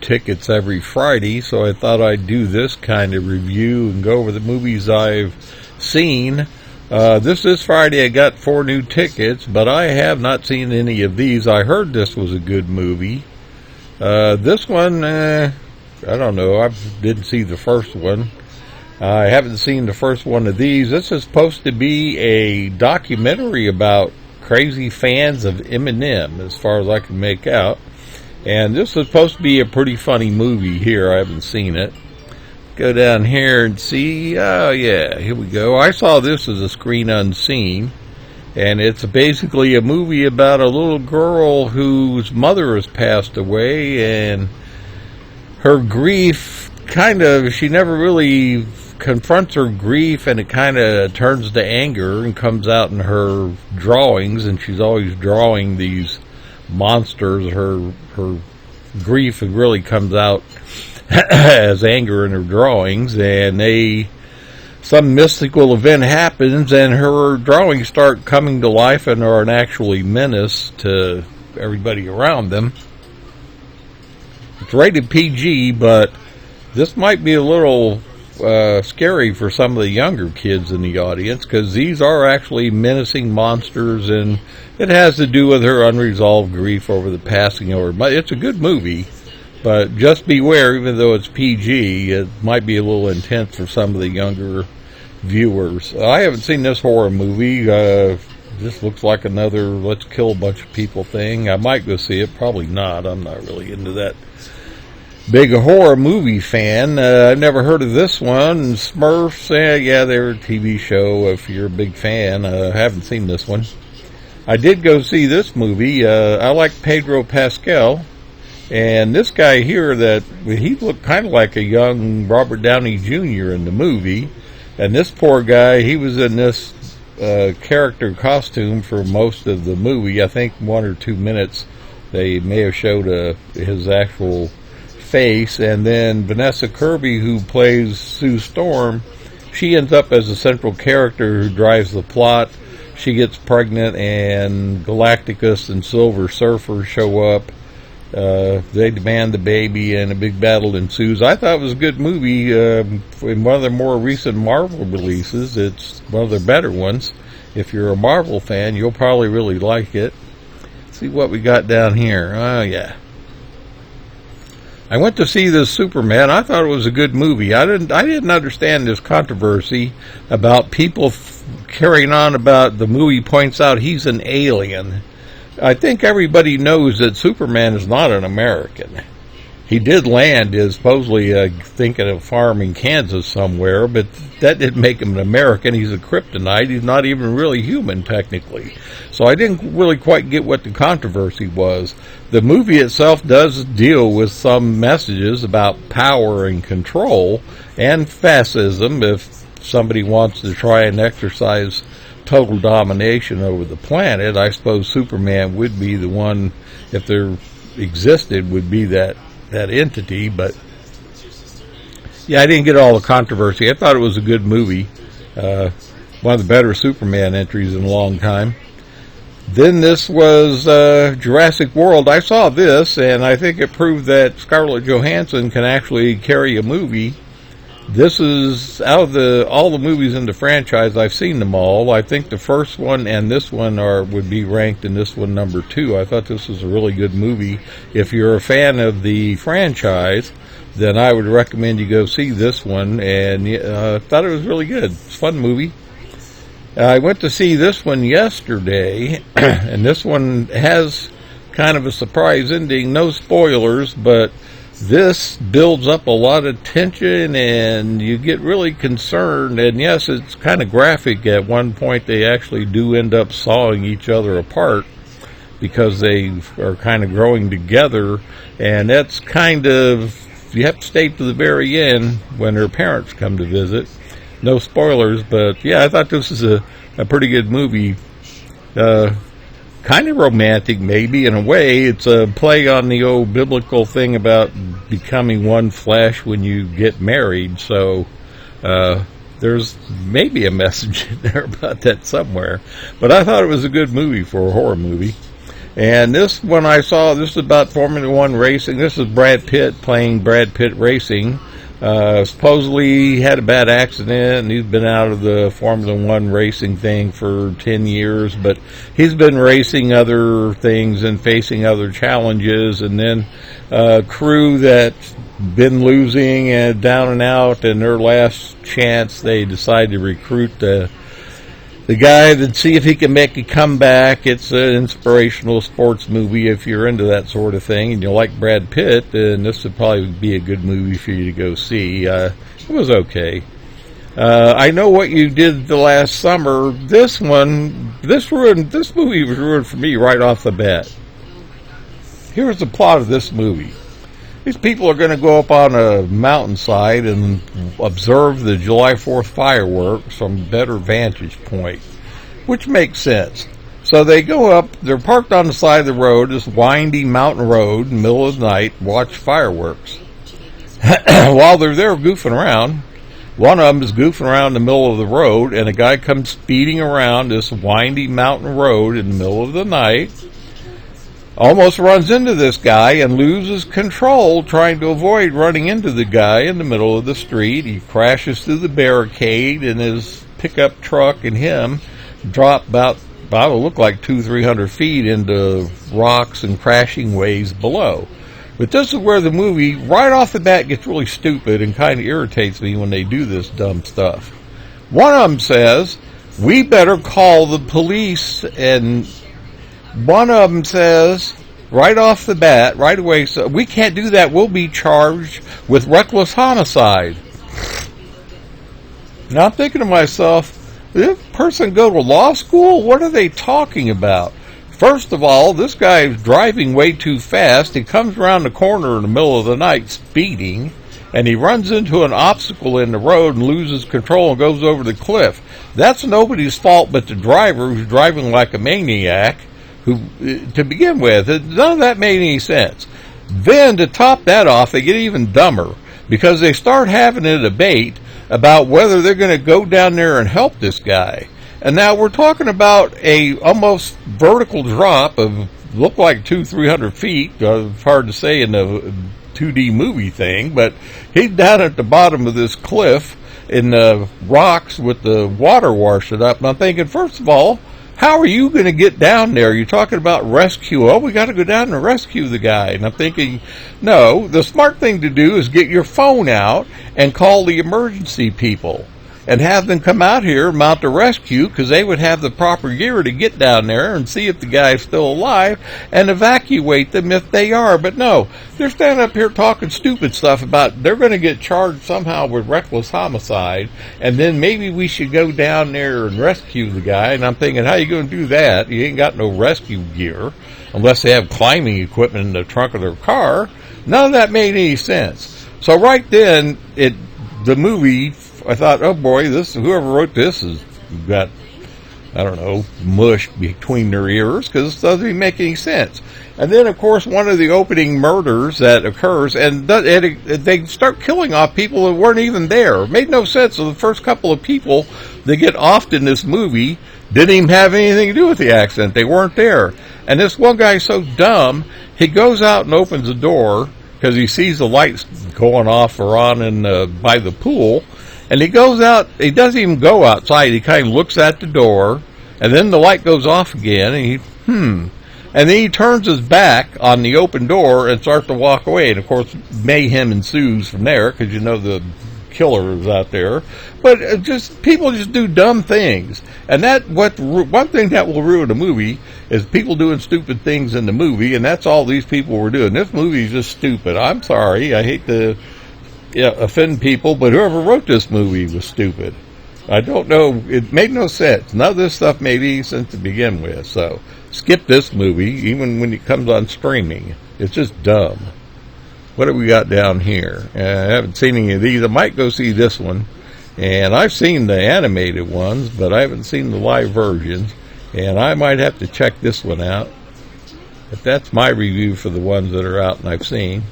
tickets every Friday, so I thought I'd do this kind of review and go over the movies I've seen. This Friday I got 4 new tickets, but I have not seen any of these. I heard this was a good movie. This one, I don't know. I didn't see the first one. I haven't seen the first one of these. This is supposed to be a documentary about crazy fans of Eminem, as far as I can make out. And this is supposed to be a pretty funny movie here. I haven't seen it. Go down here and see. Oh, yeah, here we go. I saw this as a screen unseen. And it's basically a movie about a little girl whose mother has passed away. And her grief she never really confronts her grief, and it kind of turns to anger and comes out in her drawings, and she's always drawing these monsters. Her grief really comes out as anger in her drawings, and some mystical event happens, and her drawings start coming to life and are an actually menace to everybody around them. It's rated PG, but this might be a little scary for some of the younger kids in the audience, because these are actually menacing monsters, and it has to do with her unresolved grief over the passing of her mother. It's a good movie, but just beware, even though it's PG, it might be a little intense for some of the younger viewers. I haven't seen this horror movie. This looks like another let's kill a bunch of people thing. I might go see it, probably not. I'm not really into that big horror movie fan. I've never heard of this one. Smurfs, yeah, they're a TV show if you're a big fan. I haven't seen this one. I did go see this movie. I like Pedro Pascal. And this guy here, he looked kind of like a young Robert Downey Jr. in the movie. And this poor guy, he was in this character costume for most of the movie. I think 1 or 2 minutes they may have showed his actual face, and then Vanessa Kirby, who plays Sue Storm, she ends up as a central character who drives the plot. She gets pregnant, and Galacticus and Silver Surfer show up. They demand the baby, and a big battle ensues. I thought it was a good movie. In one of their more recent Marvel releases, it's one of their better ones. If you're a Marvel fan, you'll probably really like it. Let's see what we got down here. Oh, yeah. I went to see this Superman. I thought it was a good movie. I didn't understand this controversy about people carrying on about the movie points out he's an alien. I think everybody knows that Superman is not an American. He did land supposedly, I think, at a farm in Kansas somewhere, but that didn't make him an American. He's a kryptonite. He's not even really human, technically. So I didn't really quite get what the controversy was. The movie itself does deal with some messages about power and control and fascism. If somebody wants to try and exercise total domination over the planet, I suppose Superman would be the one, if there existed, would be that entity. But yeah, I didn't get all the controversy. I thought it was a good movie. One of the better Superman entries in a long time. Then this was Jurassic World. I saw this, and I think it proved that Scarlett Johansson can actually carry a movie. This is, out of all the movies in the franchise, I've seen them all. I think the first one and this one would be ranked in this one number 2. I thought this was a really good movie. If you're a fan of the franchise, then I would recommend you go see this one. And I thought it was really good. It's a fun movie. I went to see this one yesterday, and this one has kind of a surprise ending. No spoilers, but this builds up a lot of tension, and you get really concerned. And yes, it's kind of graphic. At one point, they actually do end up sawing each other apart because they are kind of growing together. And that's kind of, you have to stay to the very end when her parents come to visit. No spoilers, but yeah, I thought this is a pretty good movie. Kind of romantic, maybe, in a way. It's a play on the old biblical thing about becoming one flesh when you get married. So there's maybe a message in there about that somewhere. But I thought it was a good movie for a horror movie. And this one I saw, this is about Formula One racing. This is Brad Pitt playing Brad Pitt Racing. Supposedly he had a bad accident and he's been out of the Formula One racing thing for 10 years, but he's been racing other things and facing other challenges, and then crew that's been losing and down and out, and their last chance they decide to recruit the guy to see if he can make a comeback. It's an inspirational sports movie. If you're into that sort of thing and you like Brad Pitt, then this would probably be a good movie for you to go see. It was okay. I Know What You Did the Last Summer. This movie was ruined for me right off the bat. Here's the plot of this movie. These people are going to go up on a mountainside and observe the July 4th fireworks from a better vantage point, which makes sense. So they go up, they're parked on the side of the road, this windy mountain road in the middle of the night, watch fireworks. While they're there goofing around, one of them is goofing around in the middle of the road, and a guy comes speeding around this windy mountain road in the middle of the night, almost runs into this guy and loses control trying to avoid running into the guy in the middle of the street. He crashes through the barricade, and his pickup truck and him drop about look like 200-300 feet into rocks and crashing waves below. But this is where the movie right off the bat gets really stupid and kind of irritates me when they do this dumb stuff. One of them says, "We better call the police," and one of them says, right off the bat, right away, "So we can't do that. We'll be charged with reckless homicide." Now I'm thinking to myself, did this person go to law school? What are they talking about? First of all, this guy is driving way too fast. He comes around the corner in the middle of the night speeding, and he runs into an obstacle in the road and loses control and goes over the cliff. That's nobody's fault but the driver, who's driving like a maniac. To begin with, none of that made any sense. Then, to top that off, they get even dumber, because they start having a debate about whether they're going to go down there and help this guy. And now we're talking about a almost vertical drop of, look like 200-300 feet. It's hard to say in the 2D movie thing, but he's down at the bottom of this cliff in the rocks with the water washing up. And I'm thinking, first of all, how are you going to get down there? You're talking about rescue. Oh, we got to go down and rescue the guy. And I'm thinking, no, the smart thing to do is get your phone out and call the emergency people and have them come out here, mount the rescue, because they would have the proper gear to get down there and see if the guy's still alive and evacuate them if they are. But no, they're standing up here talking stupid stuff about they're going to get charged somehow with reckless homicide, and then maybe we should go down there and rescue the guy. And I'm thinking, how you going to do that? You ain't got no rescue gear unless they have climbing equipment in the trunk of their car. None of that made any sense. So right then, the movie, I thought, oh boy, whoever wrote this has got, I don't know, mush between their ears, because this doesn't even make any sense. And then, of course, one of the opening murders that occurs, and they start killing off people that weren't even there. It made no sense. So the first couple of people that get offed in this movie didn't even have anything to do with the accident. They weren't there. And this one guy's so dumb, he goes out and opens the door because he sees the lights going off or on by the pool. And he goes out, he doesn't even go outside, he kind of looks at the door, and then the light goes off again, and and then he turns his back on the open door and starts to walk away. And of course, mayhem ensues from there, because you know the killer is out there. But people just do dumb things. And one thing that will ruin a movie is people doing stupid things in the movie, and that's all these people were doing. This movie is just stupid. I'm sorry, I hate to offend people, but whoever wrote this movie was stupid. I don't know, it made no sense. None of this stuff made any sense to begin with, so skip this movie, even when it comes on streaming. It's just dumb. What have we got down here? I haven't seen any of these. I might go see this one, and I've seen the animated ones, but I haven't seen the live versions, and I might have to check this one out. But that's my review for the ones that are out and I've seen.